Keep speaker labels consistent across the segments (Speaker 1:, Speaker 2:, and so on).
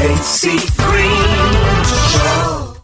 Speaker 1: AC Green Show.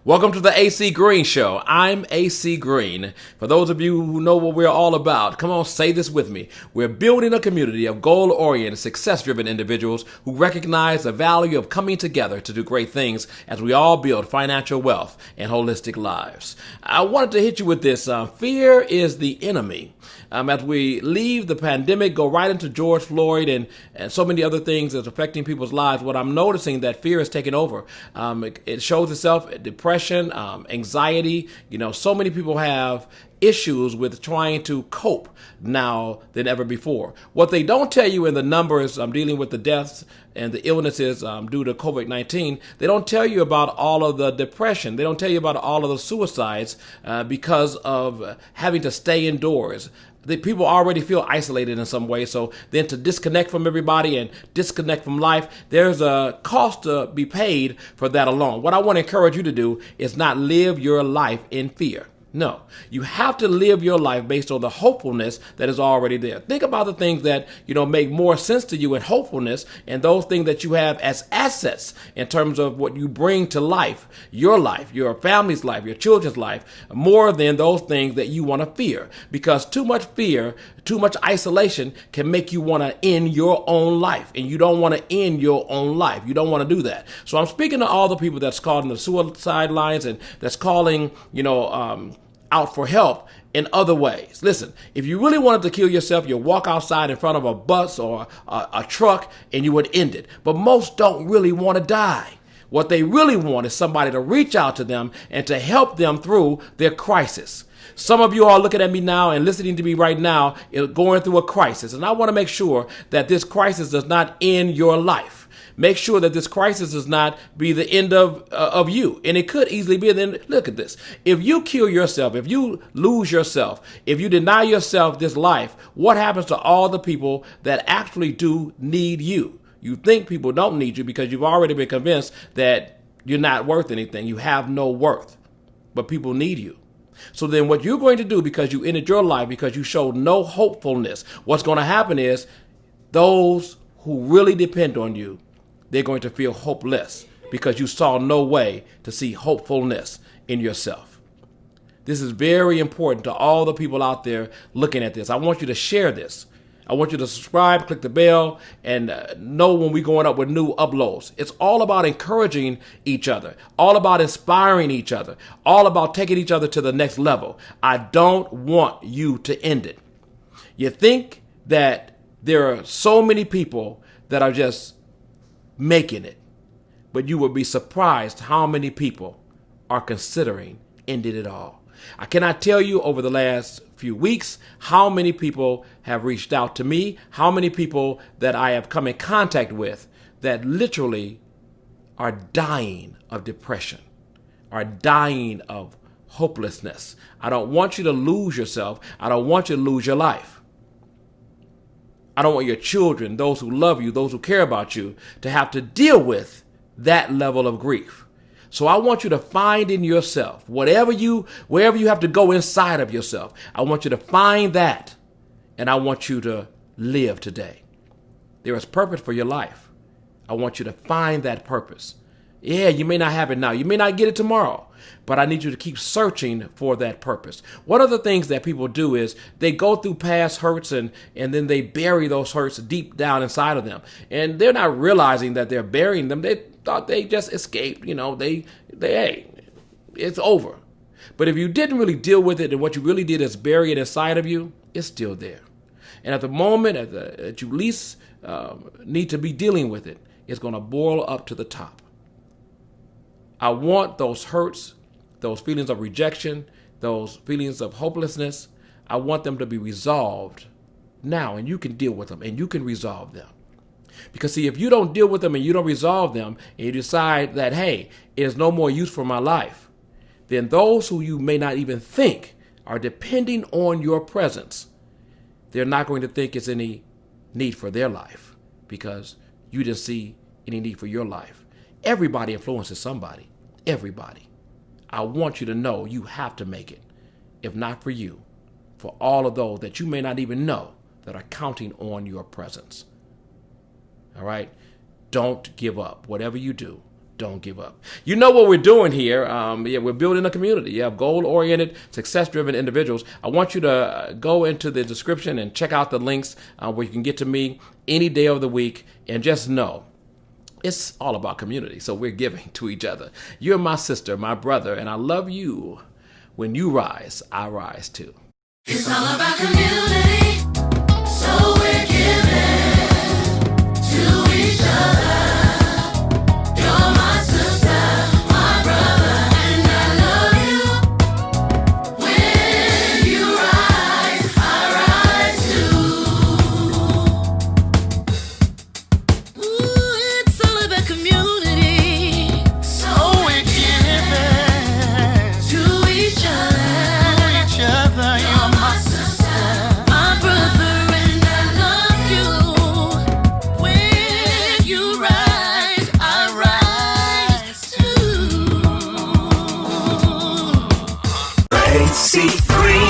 Speaker 2: Welcome to the AC Green Show. I'm AC Green. For those of you who know what we're all about, come on, say this with me. We're building a community of goal-oriented, success-driven individuals who recognize the value of coming together to do great things as we all build financial wealth and holistic lives. I wanted to hit you with this. Fear is the enemy. As we leave the pandemic, go right into George Floyd and so many other things that's affecting people's lives, what I'm noticing that fear is taking over. It shows itself in depression, anxiety. So many people have issues with trying to cope now than ever before. What they don't tell you in the numbers dealing with the deaths and the illnesses due to COVID-19, they don't tell you about all of the depression. They don't tell you about all of the suicides because of having to stay indoors. The people already feel isolated in some way, so then to disconnect from everybody and disconnect from life, there's a cost to be paid for that alone. What I want to encourage you to do is not live your life in fear. No, you have to live your life based on the hopefulness that is already there. Think about the things that, make more sense to you in hopefulness and those things that you have as assets in terms of what you bring to life, your family's life, your children's life, more than those things that you want to fear. Because too much fear, too much isolation can make you want to end your own life. And you don't want to end your own life. You don't want to do that. So I'm speaking to all the people that's calling the suicide lines and that's calling, out for help in other ways. Listen, if you really wanted to kill yourself, you'd walk outside in front of a bus or a truck and you would end it. But most don't really want to die. What they really want is somebody to reach out to them and to help them through their crisis. Some of you are looking at me now and listening to me right now, going through a crisis. And I want to make sure that this crisis does not end your life. Make sure that this crisis does not be the end of you. And it could easily be the end. Look at this. If you kill yourself, if you lose yourself, if you deny yourself this life, what happens to all the people that actually do need you? You think people don't need you because you've already been convinced that you're not worth anything. You have no worth, but people need you. So then what you're going to do, because you ended your life, because you showed no hopefulness, what's going to happen is those who really depend on you, they're going to feel hopeless because you saw no way to see hopefulness in yourself. This is very important to all the people out there looking at this. I want you to share this. I want you to subscribe, click the bell, and know when we're going up with new uploads. It's all about encouraging each other, all about inspiring each other, all about taking each other to the next level. I don't want you to end it. You think that there are so many people that are just making it, but you will be surprised how many people are considering ending it all. I cannot tell you over the last few weeks how many people have reached out to me, how many people that I have come in contact with that literally are dying of depression, are dying of hopelessness. I don't want you to lose yourself. I don't want you to lose your life. I don't want your children, those who love you, those who care about you, to have to deal with that level of grief. So I want you to find in yourself, wherever you have to go inside of yourself, I want you to find that, and I want you to live today. There is purpose for your life. I want you to find that purpose. Yeah, you may not have it now. You may not get it tomorrow, but I need you to keep searching for that purpose. One of the things that people do is they go through past hurts and then they bury those hurts deep down inside of them. And they're not realizing that they're burying them. They thought they just escaped. Hey, it's over. But if you didn't really deal with it and what you really did is bury it inside of you, it's still there. And at the moment that you least need to be dealing with it, it's going to boil up to the top. I want those hurts, those feelings of rejection, those feelings of hopelessness, I want them to be resolved now, and you can deal with them and you can resolve them. Because see, if you don't deal with them and you don't resolve them and you decide that, hey, it is no more use for my life, then those who you may not even think are depending on your presence, they're not going to think it's any need for their life because you didn't see any need for your life. Everybody influences somebody. Everybody. I want you to know you have to make it. If not for you, for all of those that you may not even know that are counting on your presence. All right? don't give up. Whatever you do, don't give up. You know what we're doing here. We're building a community. You have goal-oriented, success-driven individuals. I want you to go into the description and check out the links where you can get to me any day of the week. And just know, it's all about community. So we're giving to each other. You're my sister, my brother, and I love you. When you rise, I rise too.
Speaker 1: It's all about community, so we're giving to each other. You're my sister, my brother, and I love you. When you rise, I rise too. Ooh, it's all about community, so we're giving to each other. You're my sister, my brother, and I love you. When you rise, I rise too. AC Green.